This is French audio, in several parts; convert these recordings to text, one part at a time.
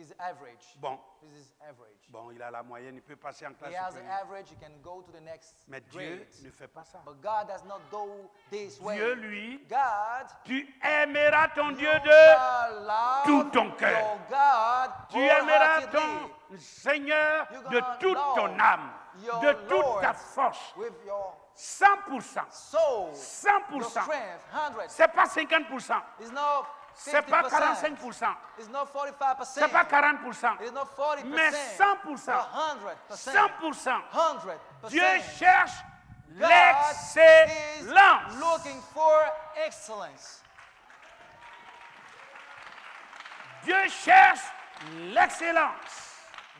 is average. Bon. This is average. Bon, il a la moyenne, il peut passer en classe He has supérieure. average, he can go to the next Mais Dieu grade. ne fait pas ça. But God does not go this way. Dieu, lui, God, tu aimeras ton you Dieu de shall love tout ton cœur. your God Tu aimeras wholeheartedly ton Seigneur You're de gonna toute ton love âme, your de toute Lord ta force, with your 100%. soul, 100%. your strength, 100. C'est pas 50%, It's not 50%. c'est pas 45%, It's not 45%. c'est pas 40%, It's not 40%. mais 100%. But 100%. 100%. 100%. Dieu cherche God l'excellence. is looking for excellence. Dieu cherche l'excellence.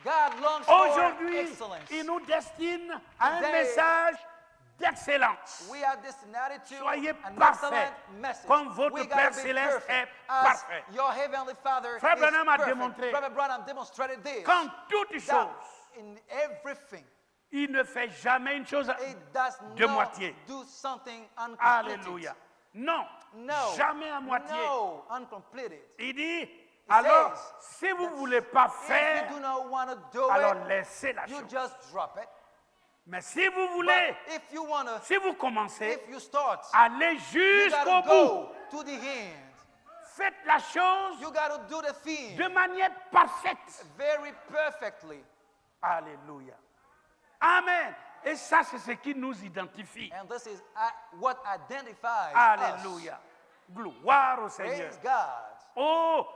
God longs for Aujourd'hui, excellence. il nous destine à un Today, message d'excellence. We are destined to Soyez an parfaits, excellent message. comme votre We Père gotta be céleste perfect, est as parfait. Your heavenly Father Frère is Branham a perfect. démontré Brother Branham demonstrated this. Qu'en toutes That choses, in everything, il ne fait jamais une chose it does de not moitié. do something uncompleted. Alléluia. Non, No, jamais à moitié. no, uncompleted. Il dit, alors, si vous ne voulez pas If faire, you do not want to do alors it, laissez la you chose. just drop it. Mais si vous But voulez, if you want to, si vous commencez, if you start, allez you jusqu'au got to bout. go to the end. Faites la chose You got to do the thing de manière parfaite. very perfectly. Alléluia. Amen. Et ça, c'est ce qui nous identifie. And this is what identifies us. Alléluia. Gloire au Seigneur. Praise God. Oh,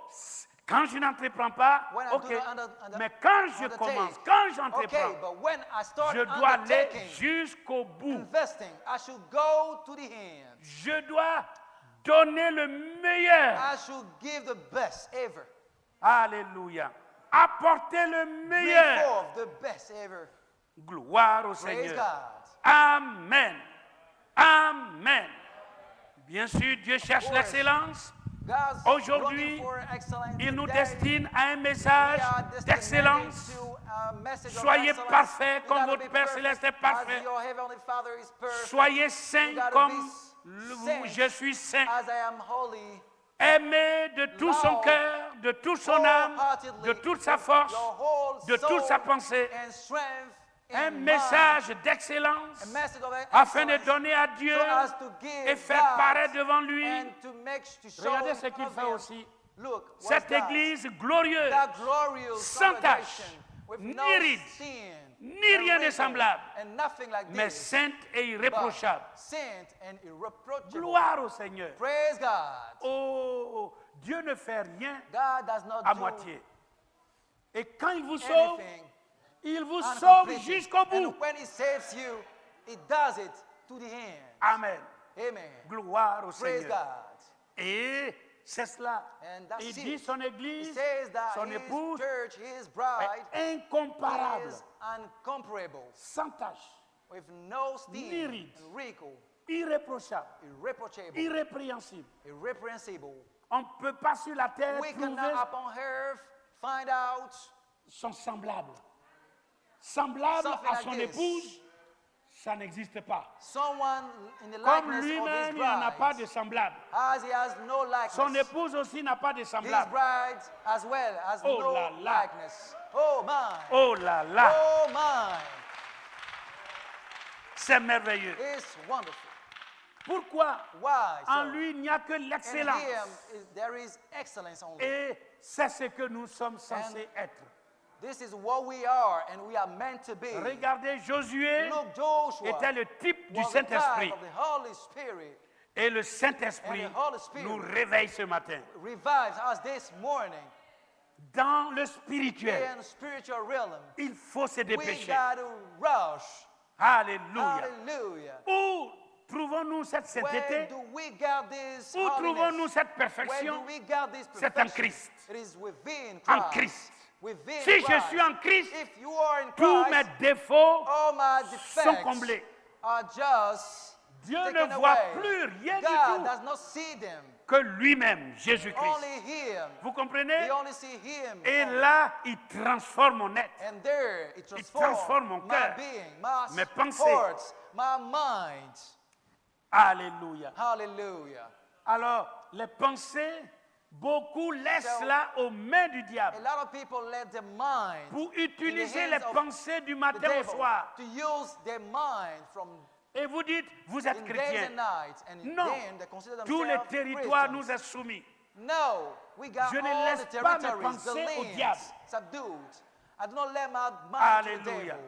quand je n'entreprends pas, When I ok. do not Mais quand je undertake, commence, quand okay, j'entreprends, but when I start je dois aller undertaking, jusqu'au bout. investing, I should go to the end. Je dois donner le meilleur. I should give the best ever. Alléluia. Apporter le Bring meilleur. forth the best ever. Gloire au Praise Seigneur. God. Amen. Amen. Bien sûr, Dieu cherche course. l'excellence. God's Aujourd'hui, looking for excellence. Il nous Today, destine à un we message are destined d'excellence. to a message of Soyez excellence. parfaits You comme gotta votre be Père perfect céleste est as parfait. your heavenly Father is perfect. Soyez saints You gotta comme be saints je suis saint. As I am holy. Aimé de tout son Love cœur, de toute son âme, wholeheartedly de toute sa force, your whole de soul toute sa pensée. and strength Un and message mind. d'excellence A message of afin de excellence donner à Dieu so as to give et faire God paraître devant lui. and to make to show Regardez ce in qu'il front fait of him. aussi. Look, what Cette God, église glorieuse, that glorious sans tache, congregation with ni no ride, sin, ni and rien de wrinkle, semblable, and nothing like mais this, sainte et irréprochable. but saint and irreproachable. Gloire au Seigneur. Praise God. Oh, Dieu ne fait rien God does not à do moitié. Et quand il vous sauve, anything il vous sauve uncompleted. jusqu'au bout. And when He saves you, He does it to the end. Amen. Amen. Gloire au Praise Seigneur. God. Et c'est cela. And that's Il it. dit son He église, says that son His épouse church, His bride, est incomparable, is incomparable, sans tache, with no Ni stain ride. and wrinkle, irréprochable, irreproachable, irrépréhensible. irreprehensible. On ne peut pas sur la terre We trouver cannot upon earth find out son semblable. Semblable Something à like son this. épouse, ça n'existe pas. someone in the Comme likeness of his lui-même, il n'en a pas bride, de semblable. as he has no Son likeness. épouse aussi n'a pas de His semblable. bride as well has Oh no la la. likeness. Oh my. Oh là là, Oh my. c'est merveilleux. It's wonderful. Pourquoi? Why? En So, lui, il n'y a que in l'excellence. him there is excellence only. Et c'est ce que nous sommes censés être. This is what we are and we are meant to be. Regardez, Josué Look, Joshua était le type du was the type Saint-Esprit. of the Holy Spirit. Et le Saint-Esprit And the Holy Spirit nous réveille ce matin. Revives us this morning Dans le spirituel, in the spiritual realm. il faut se We dépêcher. got to rush. Alléluia. Hallelujah. Où trouvons-nous cette Where sainteté? do we get this Où trouvons-nous holiness? cette Where perfection? do we get this C'est en perfection? Christ. It is within En Christ. Christ. Within Si je Christ. suis en Christ, If you are in tous mes Christ, défauts all my sont defects comblés. are just Dieu taken ne voit away. plus rien du God tout does not see them. que lui-même, Jésus-Christ. Only Him. Vous comprenez? We only see Him. Et only. là, il transforme mon être. And there it transforme transforms mon my cœur, being, my mes pensées. thoughts, my mind. Alléluia. Hallelujah. Alors, les pensées Beaucoup laissent So, cela aux mains du A diable lot of people let their mind pour in utiliser the les hands of pensées du the matin au devil, soir. to use their mind from Et vous dites, vous êtes in days chrétien. and nights, and Non, then they consider tous les themselves territoires Christians. nous sont soumis. No, we got Je ne all laisse the pas mes territories, the pensées au lands diable. subdued. I do not let my mind to the Alléluia. devil.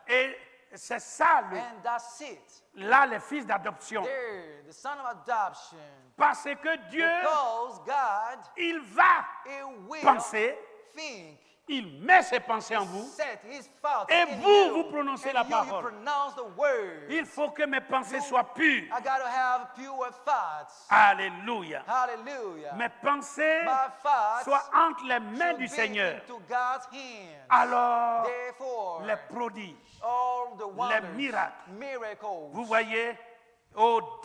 Et c'est ça, And that's it. là, les fils d'adoption. There, the son of adoption. Parce que Dieu, Because God, il va He will penser, think, il met ses pensées en vous. set His thoughts Et in vous, you, vous prononcez and la you parole. pronounce the word. Il faut que mes pensées soient pures. I got to have pure thoughts. Alléluia. Hallelujah. Mes pensées My thoughts soient entre les mains should du be Seigneur. into God's hands. Alors, Therefore, les prodiges, all the wonders, miracles, miracles vous voyez,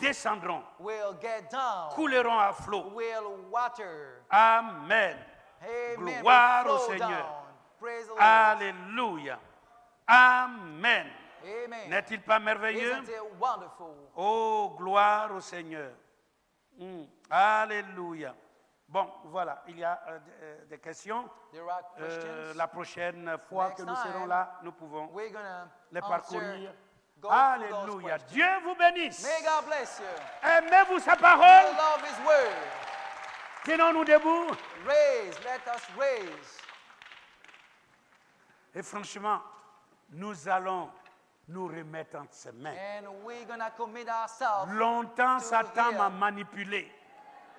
descendront, will get down, couleront à flot. will water. Amen. Amen. Gloire will au flow Seigneur. down. Praise the Lord. Alléluia. Amen. Amen. N'est-il pas merveilleux? Isn't it wonderful? Oh, gloire au Seigneur. Alléluia. Bon, voilà, il y a des questions. There are questions. La prochaine fois Next que nous serons time, là, nous pouvons We're gonna les answer, parcourir. go through those Alléluia. questions. Dieu vous bénisse. May God bless you. Aimez-vous sa We parole? love His word. Tenons-nous debout. Raise, let us raise. Et franchement, nous allons nous remettre entre ses mains. And we're gonna commit ourselves. Longtemps, to Satan Him. m'a manipulé.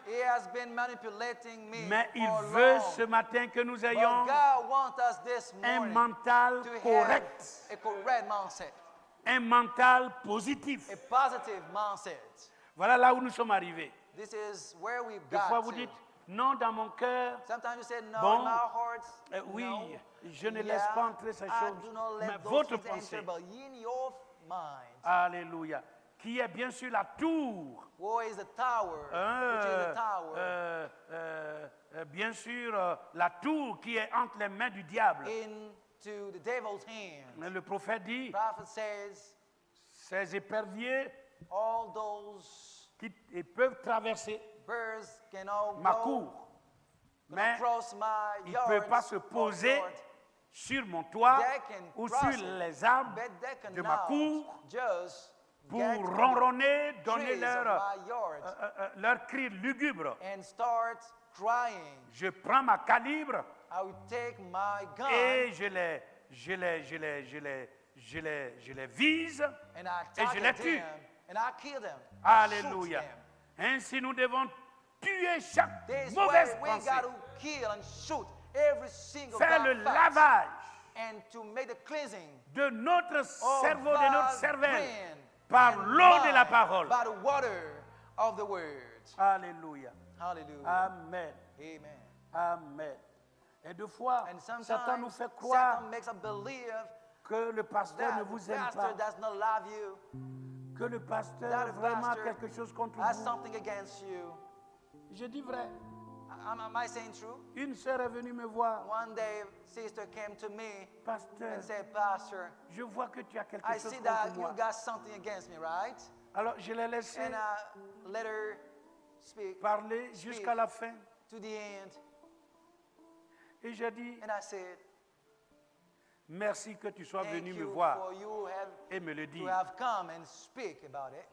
He has been manipulating me Mais il for veut long. ce matin que nous But ayons God wants us this un morning mental to correct, have a correct mindset, un mental positif. a positive mindset. Voilà là où nous sommes arrivés. This is where we've Des fois, got vous to. dites, non, dans mon cœur, Sometimes you say no Bon, in my heart. oui, no. je ne laisse Yeah, pas entrer ces I choses. do not let Mais those votre things pensée, enter, but in your mind, alléluia, qui est bien sûr la tour, where is the tower? Which is the tower bien sûr la tour qui est entre les mains du diable. into the devil's hand. Le prophète dit, Prophet says, ces éperviers all those qui ils peuvent traverser birds can all ma go cour, mais across my ils ne yard. peuvent pas se poser sur mon toit They can ou cross sur it, les arbres but they de ma cannot cour just pour get to the ronronner, donner trees of my yard leur cri lugubre. and start crying. Je prends ma calibre I will take my gun et je les vise and I et je les target tue. them and I kill them. Alléluia. Shoot them. Ainsi nous devons tuer chaque This mauvaise way we pensée, got to kill and shoot every single faire bad le thought, lavage and to make the cleansing de notre of cerveau, de notre our cervelle, brain par and l'eau de la mind parole. by the water of the word. Alléluia. Hallelujah. Amen. Amen. Amen. Et deux fois, And Satan nous sometimes fait croire Satan makes us believe que le pasteur that ne the vous aime pastor pas, does not love you, que le pasteur that the vraiment a pastor quelque chose contre has vous. something against you. Je dis vrai. Am I saying true? Une sœur est venue me voir. One day, sister came to me Pasteur, and said, Pastor, je vois que tu as quelque I chose see contre that you moi. got something against me, right? Alors je l'ai laissé And I let her speak parler jusqu'à la fin. to the end. Et j'ai dit, And I said, merci que tu sois thank venu me you voir for you et me le to dire. have come and speak about it.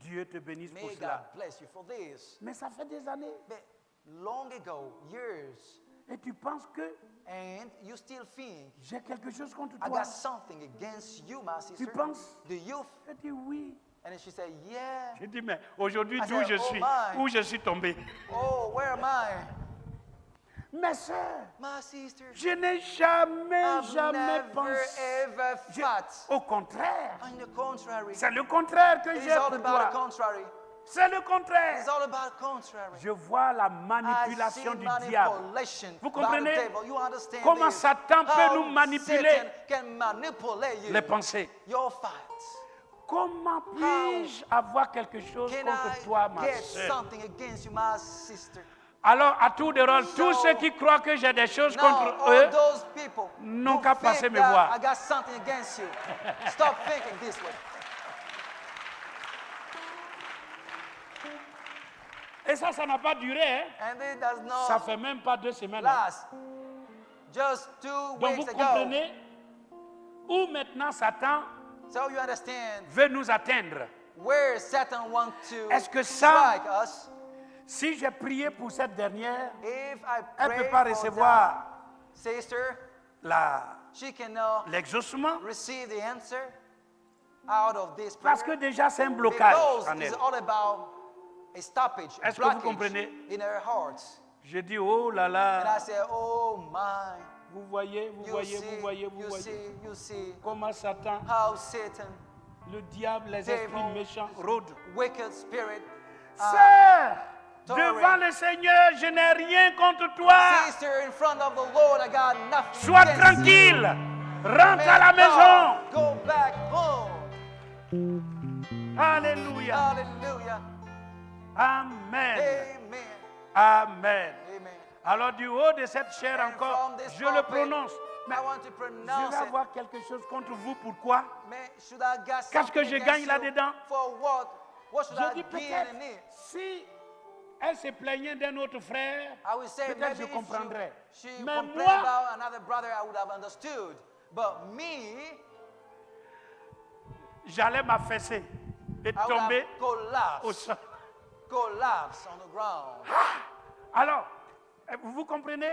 Dieu te bénisse pour May cela. God bless you for this. Mais ça fait des années. But long ago, years, Et tu penses que and you still think j'ai quelque chose contre I toi. got something against you, my sister. Tu penses? Do you? J'ai dit oui. And then she said, yeah. J'ai dit, mais aujourd'hui, I d'où said, je oh suis, my. où je suis tombé. Oh, where am I? Mes sœurs, My sister. je n'ai jamais, I've jamais never pensé. ever Je- thought. Au contraire, On the contrary. c'est le contraire que It's j'ai all pour about the toi. contrary. C'est le contraire. It's all about contrary. Je vois la I see manipulation du diable. manipulation Vous by the comprenez devil. You understand comment this? Satan peut How nous manipuler Satan can manipulate you. les pensées. Your thoughts. Comment puis-je avoir quelque chose Can contre toi, I ma get sœur? something against you, my sister? Alors, à tour de rôle, tous So- ceux qui croient que j'ai des choses Now, contre all eux, those people n'ont who qu'à think passer me that voir. I got something against you. Stop thinking this way. Et ça n'a pas duré. Hein? And it does Ça not fait même pas 2 semaines. Hein? last. Just 2 Donc vous weeks ago. comprenez où maintenant Satan So you understand veut nous atteindre. where Satan wants to Est-ce que ça- strike us. Si j'ai prié pour cette dernière, If I elle ne pray peut pas for recevoir that sister, she cannot l'exaucement receive the answer out of this prayer. parce que déjà c'est un blocage Because en it's elle. all about a stoppage, a Est-ce que vous blockage comprenez? in her heart. Je dis, oh là And I là, say, oh my, vous voyez, vous you voyez, see, vous voyez, vous you voyez. see, you see Comment Satan, how Satan, le diable, les esprits devil, méchants rôdent. wicked spirit, Sœur, tolerant. devant le Seigneur, je n'ai rien contre toi. sister in front of the Lord, I got nothing Sois against tranquille. you. Rentre à la May maison. God go back home. Alléluia. Hallelujah. Amen. Amen. Amen. Amen. Alors du haut de cette chair And encore, from this je le pulpit, prononce. Mais I want to je pronounce vais it. avoir quelque chose contre vous. Pourquoi? Mais should I get Qu'est-ce que something je against gagne you? là-dedans? For what? What should Je dis I gain peut-être, in it? si elle se plaignait d'un autre frère, I would say peut-être maybe je if comprendrais. she Mais complained moi, about another brother, I would have understood. But me, j'allais m'affaisser et I would tomber have au collapsed, sol. collapsed on the ground. Alors, vous comprenez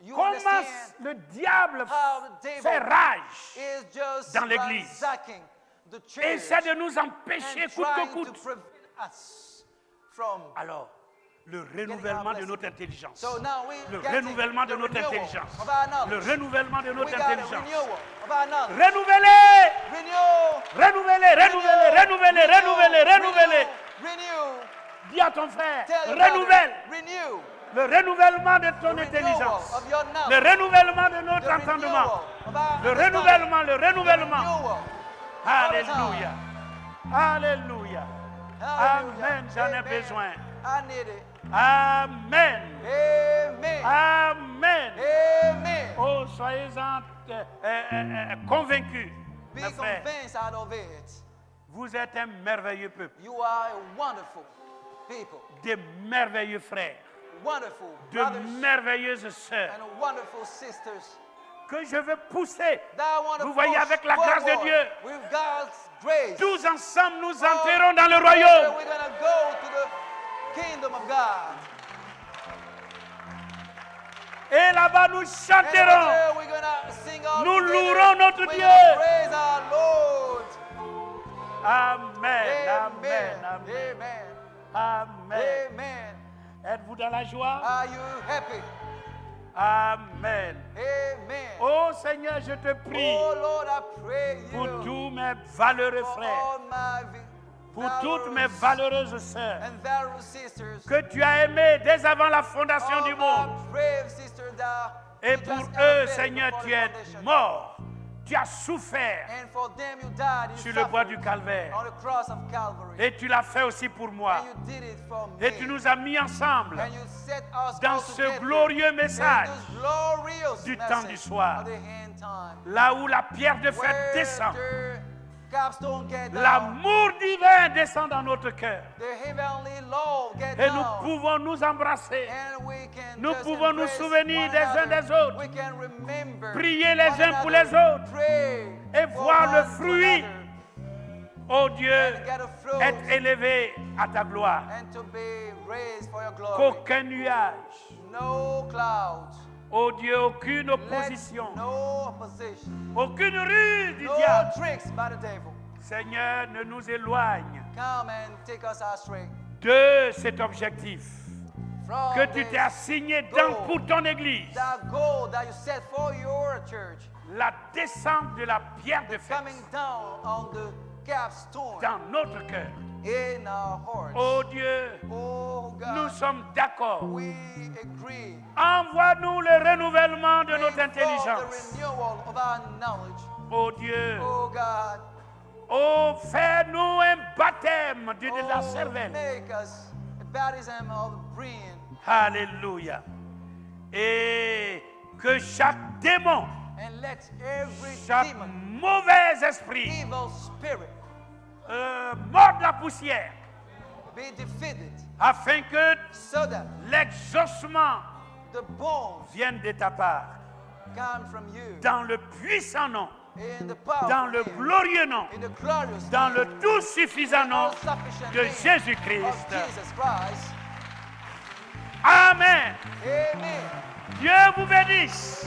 You comment understand le diable how the devil fait rage is just dans l'Église. ransacking the et church essaie de nous empêcher and coûte que trying to coûte. prevent us from. Alors, le renouvellement de blessing. notre intelligence. So now we Le getting renouvellement de the notre renewal intelligence. of our Le knowledge. renouvellement de We notre got a intelligence. renewal of our knowledge. Renouvelez, Renew. renouvelez, renouvelez, renouvelez, renouvelez, renouvelez. Renew. Dis à ton frère, Tell your brother, renouvelle renew. le renouvellement de ton The intelligence. renewal of your Le knowledge. renouvellement de The notre entendement. renewal of our Le understanding. renouvellement, le The renouvellement. renewal. Alléluia. Alléluia. Hallelujah. Amen, j'en ai Amen. besoin. I need it. Amen. Amen. Amen. Amen. Oh, soyez-en convaincus, Be mes frères. convinced out of it. Vous êtes un merveilleux peuple, You are a wonderful people, de merveilleux frères, wonderful de brothers merveilleuses sœurs and wonderful sisters. que je veux pousser. That I want to Vous voyez, push avec la grâce de forward Dieu, with God's grace. tous ensemble, nous All entrerons dans le together, royaume. we're gonna go to the kingdom of God. Et là-bas, nous And chanterons. there we're gonna sing all Nous together. louerons notre We're Dieu. gonna praise our Lord. Amen, Amen. amen, amen, Amen. amen. Amen. Êtes-vous dans la joie? Are you happy? Amen. Amen. Oh Seigneur, je te prie Oh Lord, I pray pour you tous mes valeureux for frères, all my pour toutes mes valeureuses sœurs and valorous sisters. que tu as aimées dès avant la fondation All du my monde. brave sisters that Et you pour just eux, elevated Seigneur, before tu the es foundation. mort. Tu as souffert And for them you died, you sur le bois suffered du calvaire. on the cross of Calvary. Et tu l'as fait aussi pour moi. And you did it for me. Et tu nous as mis ensemble And you set us dans all ce together glorieux message in this glorious du message temps du soir. of the end time. là où la pierre de fête Where descend. the capstone get down, L'amour divin descend dans notre cœur. the heavenly love get Et nous down. pouvons nous embrasser, And we can nous just pouvons nous embrace souvenir one des uns another. des autres, We can remember prier les one uns pour another, les autres, pray et for voir le one to fruit, another, oh Dieu, and get a fruit être élevé à ta gloire. and to be raised for your glory. Qu'aucun nuage, No clouds, oh Dieu, aucune let opposition, no opposition, aucune ruse du no diable, tricks by the devil Seigneur, ne nous éloigne come and take us astray de cet objectif from que tu this t'es assigné goal, pour ton Église. that goal that you set for your church, La descente de la pierre de fête coming down on the capstone dans notre cœur. in our hearts. Oh Dieu, Oh nous God, sommes d'accord. we agree. Envoie-nous le renouvellement de notre Bring forth intelligence. the renewal of our knowledge. Oh Dieu, Oh God, oh fais-nous un baptême de la oh, cervelle. make us a baptism of brain, Alléluia. Et que chaque démon, and let every chaque demon, mauvais esprit evil spirit, morde la poussière be defeated, afin que so that l'exaucement the bones vienne de ta part. come from you. Dans le puissant nom, In the power dans le glorieux nom, in the glorious dans name, le tout suffisant nom all-sufficient de name Jésus-Christ. of Jesus Christ. Amen. Amen. Dieu vous bénisse.